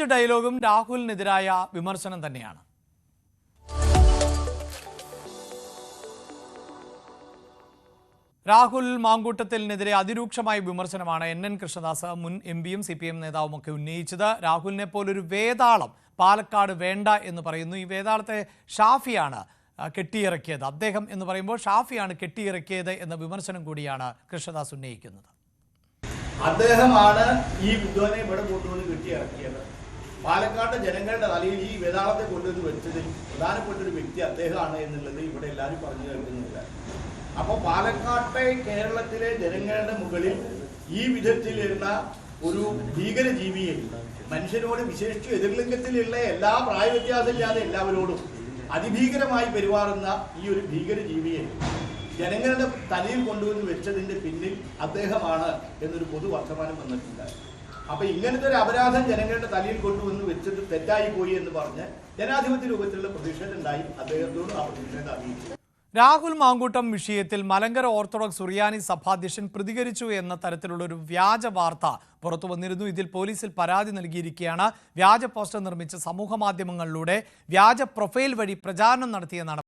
Punch ഡയലോഗും രാഹുലിനെതിരായ വിമർശനം തന്നെയാണ്. രാഹുൽ മാങ്കൂട്ടത്തിനെതിരെ അതിരൂക്ഷമായ വിമർശനമാണ് NN കൃഷ്ണദാസ് മുൻ MPയും CPM നേതാവും ഒക്കെ ഉന്നയിച്ചത്. രാഹുലിനെ പോലൊരു വേതാളം പാലക്കാട് വേണ്ട എന്ന് പറയുന്നു. ഈ വേതാളത്തെ ഷാഫിയാണ് കെട്ടിയിറക്കിയത്. അദ്ദേഹം എന്ന് പറയുമ്പോൾ ഷാഫിയാണ് കെട്ടിയിറക്കിയത് എന്ന വിമർശനം കൂടിയാണ് കൃഷ്ണദാസ് ഉന്നയിക്കുന്നത്. അദ്ദേഹമാണ് ഈ വിദ്വാനെ ഇവിടെ കൊണ്ടുവന്ന് കെട്ടിയിറക്കിയത്. പാലക്കാട് ജനങ്ങളുടെ തലയിൽ ഈ വേതാളത്തെ കൊണ്ടുവന്ന് വെച്ചതിൽ പ്രധാനപ്പെട്ട ഒരു വ്യക്തി അദ്ദേഹമാണ് എന്നുള്ളത് ഇവിടെ എല്ലാവരും പറഞ്ഞു കേൾക്കുന്നില്ല. അപ്പോൾ പാലക്കാട്ടെ കേരളത്തിലെ ജനങ്ങളുടെ മുകളിൽ ഈ വിധത്തിലുള്ള ഒരു ഭീകരജീവിയെ, മനുഷ്യനോട് വിശേഷിച്ച് എതിർലിംഗത്തിലുള്ള എല്ലാ പ്രായവ്യത്യാസമില്ലാതെ എല്ലാവരോടും അതിഭീകരമായി പെരുമാറുന്ന ഈ ഒരു ഭീകരജീവിയെ ജനങ്ങളുടെ തലയിൽ കൊണ്ടുവന്ന് വെച്ചതിന്റെ പിന്നിൽ അദ്ദേഹമാണ് എന്നൊരു പൊതു വർത്തമാനം വന്നിട്ടുണ്ട്. അപ്പൊ ഇങ്ങനത്തെ ഒരു അപരാധം ജനങ്ങളുടെ തലയിൽ കൊണ്ടുവന്ന് വെച്ചത് തെറ്റായി പോയി എന്ന് പറഞ്ഞ് ജനാധിപത്യ രൂപത്തിലുള്ള പ്രതിഷേധം ഉണ്ടായി. അദ്ദേഹത്തോട് ആ പ്രതിഷേധം അറിയിച്ചു. രാഹുൽ മാങ്കൂട്ടം വിഷയത്തിൽ മലങ്കര ഓർത്തഡോക്സ് സുറിയാനി സഭാധ്യക്ഷൻ പ്രതികരിച്ചു എന്ന തരത്തിലുള്ള ഒരു വ്യാജ വാർത്ത പുറത്തു വന്നിരുന്നു. ഇതിൽ പോലീസിൽ പരാതി നൽകിയിരിക്കുകയാണ്. വ്യാജ പോസ്റ്റർ നിർമ്മിച്ച് സമൂഹ മാധ്യമങ്ങളിലൂടെ വ്യാജ പ്രൊഫൈൽ വഴി പ്രചാരണം നടത്തിയെന്നാണ്